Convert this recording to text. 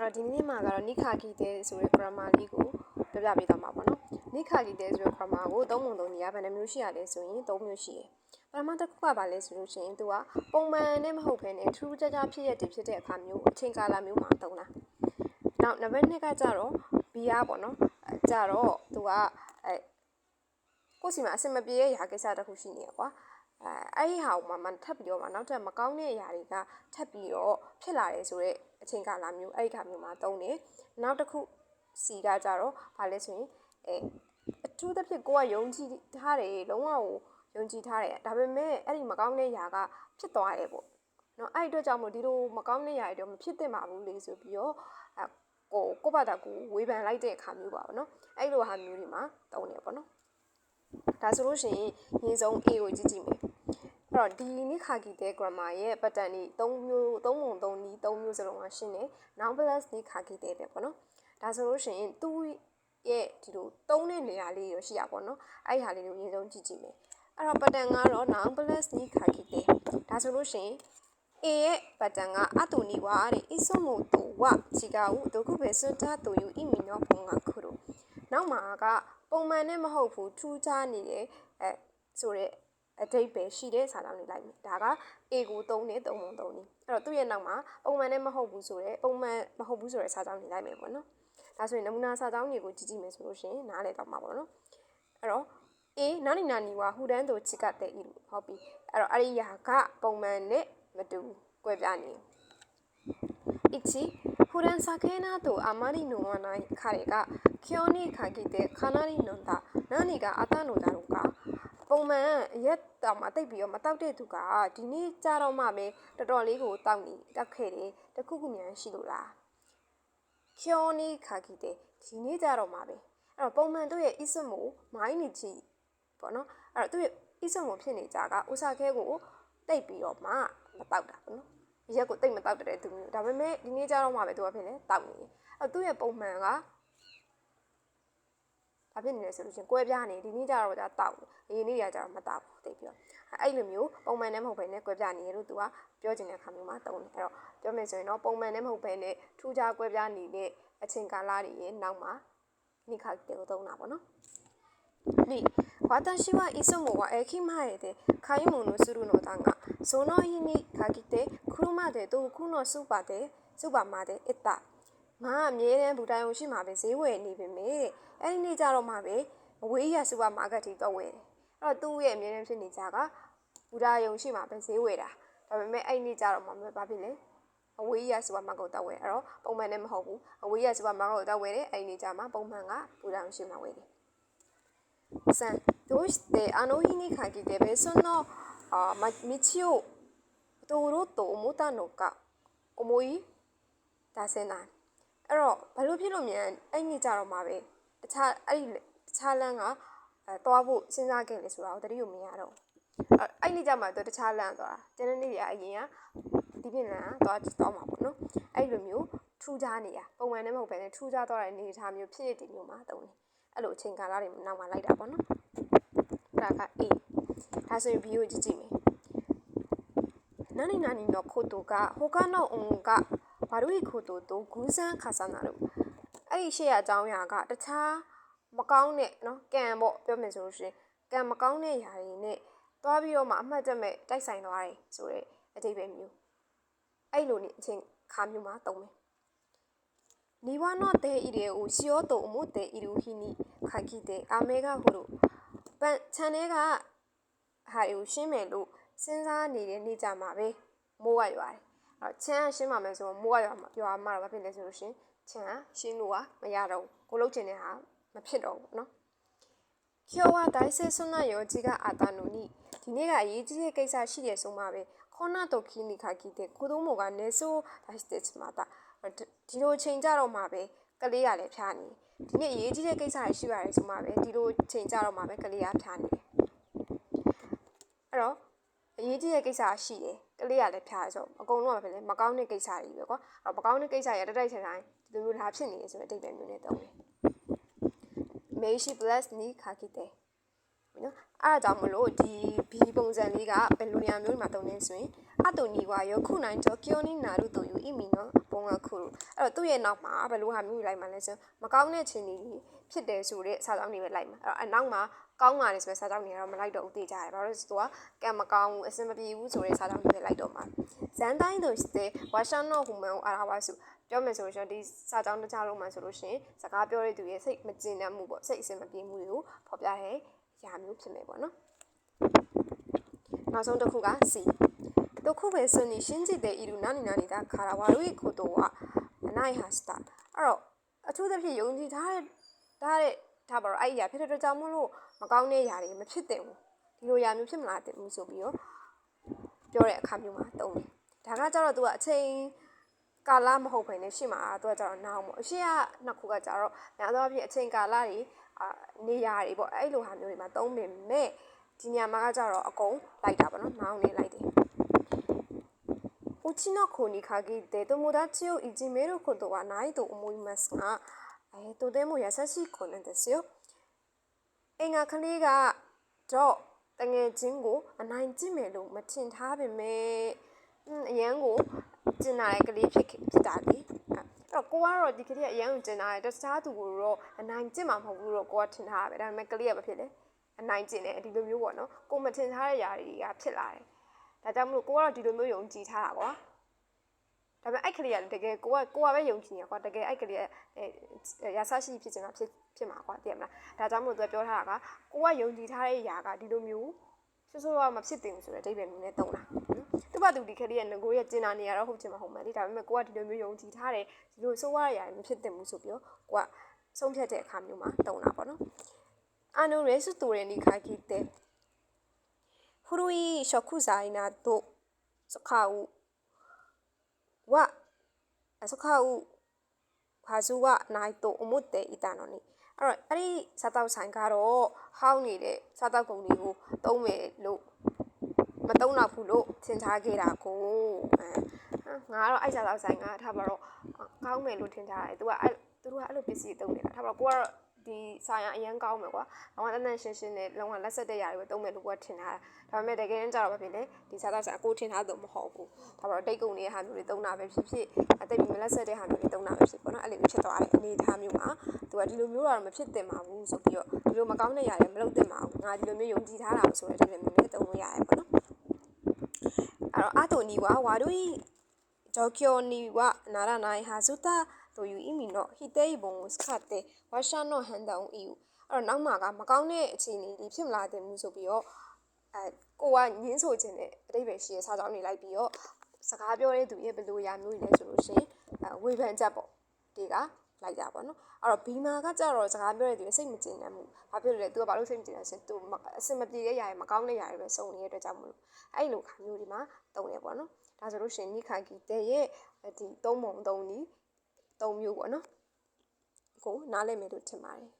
တော့ဒီနေ့မှာကတော့နိခါဂီတဲဆိုတဲ့ grammar လေးကိုပြပြပေးသွားမှာပေါ့နော်နိခါဂီတဲဆိုတဲ့ grammar ကိုသုံးပုံသုံးနေရဘယ်နှမျိုးရှိရလဲဆိုရင်၃မျိုးရှိတယ်ပထမတစ်ခုကဘာလဲဆိုလို့ရှိရင်သူကပုံမှန်နဲ့မဟုတ်ဘဲနဲ့ထူးခြားခြားဖြစ်ရတဲ့အခါမျိုးအချိန်ကာလမျိုးမှာသုံးတာနောက်နံပါတ်2ကကြတော့ BR ပေါ့နော်ကြတော့သူကကိုယ့်စီမှာအစင်မပြေတဲ့ຢာကိစ္စတစ်ခုရှိနေရကွာအဲ့ဒီဟာကိုမှထပ်ပြီးတော့မှနောက်ထပ်မကောင်းတဲ့ຢာတွေကထပ်ပြီးတော့ဖြစ်လာတယ်ဆိုတော့အချိန်ကာလမျိုးအဲ့ဒီခါမျိုးမှာသုံးတယ်နောက်တစ်ခုစီကကြတော့ဘာလဲဆိုရင်အထူးသဖြင့်ကိုကယုံကြည်ထားတယ်လုံးဝကိုယုံကြည်ထားတယ်ဒါပေမဲ့အဲ့ဒီမကောင်းတဲ့ຢာကဖြစ်သွားတယ်ပေါ့နော်အဲ့ဒီအတွက်ကြောင့်မို့ဒီလိုမကောင်းတဲ့ຢာတွေတော့မဖြစ်သင့်ပါဘူးလေဆိုပြီးတော့ကိုဘာသာကိုဝေဖန်လိုက်တဲ့အခါမျိုးပါပေါ့နော်အဲ့လိုဟာမျိုးတွေမှာသုံးတယ်ပေါ့နော်ဒါဆိုလို့ရှိရင်ရင်းဆုံး A ကိုကြည့်ကြည့်မယ်အဲ့တော့ဒီနိခါဂီတဲ grammar ရဲ့ pattern တွေ3မျိုး3ပုံ3နည်း3မျိုးစလုံးမှာရှင်းတယ် noun plus နိခါဂီတဲပဲပေါ့နော်ဒါဆိုလို့ရှိရင်သူ့ရဲ့ဒီလို3တဲ့နေရာလေးရရှိရပါတော့အဲ့ဒီဟာလေးကိုရင်းဆုံးကြည့်ကြည့်မယ်အဲ့တော့ pattern ကတော့ noun plus နိခါဂီတဲဒါဆိုလို့ရှိရင် A ရဲ့ pattern ကအတူနီဝါတဲ့ isomo to wa chigawu doku be sutta to yu imi no ponga kuro နောက်မှာကပုံမှန်နဲ့မဟုတ်ဘူးထူးခြားနေတဲ့ဆိုတော့အဓိပ္ပာယ်ရှိတဲ့စာကြောင်းတွေလိုက်မယ်ဒါက A ကိုသုံးတဲ့3ပုံ3နည်းအဲ့တော့သူ့ရဲ့နောက်မှာပုံမှန်နဲ့မဟုတ်ဘူးဆိုတော့ပုံမှန်မဟုတ်ဘူးဆိုတဲ့စာကြောင်းတွေလိုက်မယ်ပေါ့နော်ဒါဆိုရင်နမူနာစာကြောင်းတွေကိုကြည့်ကြည့်မယ်ဆိုလို့ရှိရင်နားလည်တော့မှာပေါ့နော်အဲ့တော့ A နာနီနာနီဝါဟူဒန်တို့ချစ်ကတဲ့ဤလို့ဟုတ်ပြီအဲ့တော့အဲ့ဒီရာကပုံမှန်နဲ့မတူကွဲပြားနေ1普段酒などあまり飲まない彼が今日に限ってかなり飲んだ何があったのだろうかပုံမှန်ရက်တောင်မှတိတ်ပြီးတော့မတောက်တဲ့သူကဒီနေ့ကြတော့မှပဲတော်တော်လေးကိုတောက်ခဲ့တယ်တခုခုမြန်ရှိလို့လား今日に限ってဒီနေ့ကြတော့မှပဲအဲ့တော့ပုံမှန်တို့ရဲ့ ismo မိုင်းနေချီပေါ့နော်အဲ့တော့သူ့ရဲ့ ismo ဖြစ်နေကြကဥစားခဲကိုတိတ်ပြီးတော့မှမတောက်တာပေါ့နော်ရက်ကိုတိတ်မတောက်တဲ့သူမျိုးဒါပေမဲ့ဒီနေ့ကြတော့မှပဲသူကဖြစ်နေတောက်နေတယ်အဲ့သူ့ရဲ့ပုံမှန်ကဘာဖြစ်နေလဲဆိုလို့ရှင်ကွဲပြားနေဒီနေ့ကြတော့ဒါတောက်အရင်နေ့ကကြတော့မတောက်ဘူးတိတ်ပြီးတော့အဲ့လိုမျိုးပုံမှန်နဲ့မဟုတ်ဘဲနဲ့ကွဲပြားနေရလို့သူကပြောချင်တဲ့အခါမျိုးမှာတုံးတယ်အဲ့တော့ပြောမယ်ဆိုရင်တော့ပုံမှန်နဲ့မဟုတ်ဘဲနဲ့ထူးခြားကွဲပြားနေတဲ့အချိန်ကာလတွေရဲ့နောက်မှာနိခါတေကိုသုံးတာပေါ့နော်B私はいつもは駅前で買い物するのだがその日に限って車で遠くのスーパーまで行ったငါအမြဲတမ်းဘူတိုင်ုံရှိမှာပဲဈေးဝယ်နေပြီမေအဲ့ဒီနေ့ကျတော့မှပဲအဝေးရစူပါမားကတ်ထိတော့ဝယ်တယ်အဲ့တော့သူ့ရဲ့အမြဲတမ်းဖြစ်နေကြကဘူတိုင်ုံရှိမှာပဲဈေးဝယ်တာဒါပေမဲ့အဲ့ဒီနေ့ကျတော့မှဘာဖြစ်လဲအဝေးရစူပါမားကတ်တော့ဝယ်အဲ့တော့ပုံမှန်နဲ့မဟုတ်ဘူးအဝေးရစူပါမားကတ်တော့ဝယ်တယ်အဲ့ဒီနေ့ကျမှပုံမှန်ကဘူတိုင်ုံရှိမှာဝယ်တယ်3どうしてあの日に限って別の道を通ろうと思ったのか思い出せないအဲ့တော့ဘာလို့ဖြစ်လို့မြန်အဲ့ဒီကြတော့မှာပဲတခြားလမ်းကသွားဖို့စဉ်းစားခဲ့လေဆိုတာကိုတတိယမရတော့အဲ့ဒီကြမှာသူတခြားလမ်းသွားတာကျန်တဲ့နေ့ကအရင်ကဒီပြင်လမ်းကသွားမှာပေါ့နော်အဲ့လိုမျိုးထူးခြားနေတာပုံမှန်နဲ့မဟုတ်ဘဲနဲ့ထူးခြားသွားတဲ့အနေအထားမျိုးဖြစ်ရတဲ့မျိုးမှာတုံးတယ်အဲ့လိုအချိန်ကာလတွေနောက်မှာလိုက်တာပေါ့နော်ဒါက A ဒါဆိုရင် B ကိုကြည့်မယ်何々のことが他の音が悪いことと偶然重なるအဲ့ဒီရှေ့ရအကြောင်းအရာကတခြားမကောင်းတဲ့နော်ကံပေါ့ပြောမယ်ဆိုလို့ရှိရင်ကံမကောင်းတဲ့ຢာတွေနဲ့သွားပြီးတော့မှအမှတ်တမဲ့တိုက်ဆိုင်သွားတယ်ဆိုတဲ့အဓိပ္ပာယ်မျိုးအဲ့လိုနေအချိန်ခါမျိုးမှာသုံးမယ်ニワの手入れをしようと思っている日に限って雨が降るခြံထဲကဟာတွေကိုရှင်းမယ်လို့စဉ်းစားနေတဲ့နေ့ကြမှာပဲမိုးကရွာတယ်အဲ့ခြံကရှင်းပါမယ်ဆိုတော့မိုးကရွာမှာတော့ဘာဖြစ်လဲဆိုလို့ရှင်ခြံကရှင်းလို့မရတော့ဘူးကိုလုပ်ချင်တဲ့ဟာမဖြစ်တော့ဘူးเนาะ今日は大切な用事があったのにဒီနေ့ကအရေးကြီးတဲ့ကိစ္စရှိတယ်ဆိုမှပဲこんな時に限って子供が寝そう出してしまったဒီလိုချိန်ကြတော့မှပဲကလေးကလည်းဖြားနေဒီနေ့အရေးကြီးတဲ့ကိစ္စတွေရှိရတယ်ဆိုမှပဲဒီလိုချိန်ကြတော့မှပဲကလေးကဖြားနေအဲ့တော့အရေးကြီးတဲ့ကိစ္စရှိတယ်ကလေးကလည်းဖြားဆိုအကုန်လုံးကပဲလေမကောင်းတဲ့ကိစ္စတွေပဲကွာအဲ့တော့မကောင်းတဲ့ကိစ္စရတိုက်ဆိုင်တိုင်းဒီလိုလာဖြစ်နေရဆိုတဲ့အတိတ်ပဲမျိုးနဲ့တုံးတယ် Maybe bless ni khakite နော်အဲ့ဒါကြောင့်မလို့ဒီ B ပုံစံလေးကဘယ်လိုနေရာမျိုးမှာတုံးနေဆိုရင် အတူညီဝါရောခုနိုင်ကြောကျောင်းနီနာတို့တို့ယူအမီနော်ပုံကခုအဲ့တော့သူ့ရဲ့နောက်မှာဘယ်လိုဟာမျိုးလိုက်မှလဲဆိုမကောင်းတဲ့ချင်းကြီးဖြစ်တယ်ဆိုတဲ့စာကြောင်းတွေပဲလိုက်မှာအဲ့တော့အနောက်မှာကောင်းပါတယ်ဆိုတဲ့စာကြောင်းတွေကတော့မလိုက်တော့ဦးသိကြတယ်ဘာလို့လဲဆိုတော့ကံမကောင်းဘူးအစင်မပြေဘူးဆိုတဲ့စာကြောင်းတွေပဲလိုက်တော့မှာဇန်တိုင်းတို့တဲ့ဝါရှန်နော်ဟူမန်အာရာဝါစုပြောမယ်ဆိုလို့ရှိရင်ဒီစာကြောင်းတစ်ကြားလုံးမှာဆိုလို့ရှိရင်စကားပြောတဲ့သူရဲ့စိတ်မကျင်တတ်မှုပေါ့စိတ်အစင်မပြေမှုတွေကိုဖော်ပြတဲ့ရာမျိုးဖြစ်မယ်ပေါ့နော်နောက်ဆုံးတစ်ခုက C တခုပဲစနေရှင်းကြည့်တဲ့ဤလူနာနီနာနေတာခါရာဝါတို့ခိုတိုကအနိုင်ဟာစတာအဲ့တော့အထူးသဖြင့်ယုံကြည်ထားတဲ့ဒါပါတော့အဲ့ဒီရာဖြစ်တဲ့အတွက်ကြောင့်မလို့မကောင်းတဲ့ຢာတွေမဖြစ်သင့်ဘူးဒီလိုຢာမျိုးဖြစ်မလာသင့်ဘူးဆိုပြီးတော့ပြောတဲ့အခါမျိုးမှာတုံးတယ်ဒါကကြတော့သူကအချိန်ကာလမဟုတ်ဘဲနဲ့ရှေ့မှာသူကကြတော့နာအောင်ပေါ့အရှိကနှစ်ခုကကြတော့များသောအားဖြင့်အချိန်ကာလတွေနေရာတွေပေါ့အဲ့လိုဟာမျိုးတွေမှာတုံးပေမဲ့ဒီညမှာကကြတော့အကုန်လိုက်တာပေါ့နော်နာအောင်နေလိုက်တယ်うちの子に限って友達をいじめることはないと思いますが、とても優しい子なんですよ。အင်္ဂါကလေးကတော့တငယ်ချင်းကိုအနိုင်ကျင့်မယ်လို့မထင်ထားပေမဲ့အရန်ကိုကျင်နာတဲ့ကလေးဖြစ်တာလေအဲ့တော့ကိုကတော့ဒီကလေးကအရန်ကိုကျင်နာတယ်တခြားသူကိုတော့အနိုင်ကျင့်မှာမဟုတ်ဘူးတော့ကိုကထင်ထားတာပဲဒါပေမဲ့ကလေးကမဖြစ်လေအနိုင်ကျင့်တယ်ဒီလိုမျိုးပေါ့နော်ကိုမထင်ထားတဲ့ຢာတွေကဖြစ်လာတယ်ဒါကြောင့်မလို့ကိုကတော့ဒီလိုမျိုးယုံကြည်ထားတာကွာဒါပေမဲ့အဲ့ကလေးကတကယ်ကိုကပဲယုံကြည်ရကွာတကယ်အဲ့ကလေးကရာဆရှိဖြစ်ချင်တာဖြစ်မှာကွာသိရမလားဒါကြောင့်မလို့သူပြောထားတာကကိုကယုံကြည်ထားတဲ့ຢာကဒီလိုမျိုးဆိုတော့မဖြစ်တင်ဘူးဆိုတဲ့အဓိပ္ပာယ်မျိုးနဲ့တုံးတာသူ့ဘာသူဒီကလေးကငကိုရဲ့ကျင်နာနေရတော့ဟုတ်ချင်မှာဟုတ်မယ်လေဒါပေမဲ့ကိုကဒီလိုမျိုးယုံကြည်ထားတယ်ဒီလိုဆိုးရတဲ့ຢာမဖြစ်တင်ဘူးဆိုပြီးတော့ကိုကဆုံးဖြတ်တဲ့အခါမျိုးမှာတုံးတာပေါ့နော်အာနိုရဲစုတူရနီခါကီတဲ့古い食材など使うは使うはずはないと思っていたのにအဲ့ဒီစားတောက်ဆိုင်ကတော့ဟောင်းနေတဲ့စားတောက်ကုန်တွေကိုတုံးမယ်လို့မတုံးတော့ဘူးလို့ထင်ထားခဲ့တာကိုငါကတော့အဲ့စားတောက်ဆိုင်ကထားပါတော့ကောင်းမယ်လို့ထင်ထားတယ်သူကအဲ့လိုပစ္စည်းတုံးနေတာထားပါတော့ကိုကတော့ဒီဆိုင်အရန်ကောင်းမယ်ကွာလောကတန်ရှင်းရှင်းနဲ့လောကလက်ဆက်တဲ့ຢာတွေပဲတုံးမယ်လို့ကိုကထင်ထားတာဒါပေမဲ့တကယ်တမ်းကျတော့ဘာဖြစ်လဲဒီစားတော့ဆိုင်အကိုထင်ထားတော့မဟုတ်ဘူးဒါပေမဲ့တိတ်ကုန်နေတဲ့ဟာမျိုးတွေတုံးတာပဲဖြစ်ဖြစ်အတိတ်ပြီးလက်ဆက်တဲ့ဟာမျိုးတွေတုံးတာပဲဖြစ်ပေါ့နော်အဲ့လိုမျိုးဖြစ်သွားတယ်အနေထားမျိုးမှာသူကဒီလိုမျိုးတော့မဖြစ်သင့်ပါဘူးဆိုပြီးတော့ဒီလိုမကောင်းတဲ့ຢာတွေမလုပ်သင့်ပါဘူးငါဒီလိုမျိုးယုံကြည်ထားတာဆိုတဲ့ဒီလိုမျိုးနဲ့တုံးလို့ရတယ်ပေါ့နော်အဲ့တော့အတိုနီဝါဝါတို့ဂျော်ကီယိုနီဝါနာရနိုင်ဟာဇူတာという意味の否定文を使ってワシャの判断を言うအဲ့တော့နောက်မှာကမကောင်းတဲ့အခြေအနေတွေဖြစ်မလာတဲ့မှုဆိုပြီးတော့ကိုကညင်းဆိုခြင်းနဲ့အတိတ်ပဲရှိရဲ့စာကြောင်းတွေလိုက်ပြီးတော့စကားပြောတဲ့သူရဲ့ဘယ်လိုရာမျိုးတွေလဲဆိုလို့ရှိရင်ဝေဖန်ချက်ပေါ့ဒီကလိုက်တာပေါ့နော်အဲ့တော့ဘီမာကကြတော့စကားပြောတဲ့သူရဲ့စိတ်မကျင်တဲ့မှုဘာဖြစ်လို့လဲသူကဘာလို့စိတ်မကျင်လဲဆိုရင်သူအစင်မပြေတဲ့ຢာတွေမကောင်းတဲ့ຢာတွေပဲစုံနေတဲ့အတွက်ကြောင့်မလို့အဲ့လိုခါမျိုးတွေမှာတုံတယ်ပေါ့နော်ဒါဆိုလို့ရှိရင်နိခါကီတဲ့ရဲ့ဒီသုံးပုံသုံးနီး3မျိုးပေါ့နော်ကိုနားလည်မယ်လို့ထင်ပါတယ်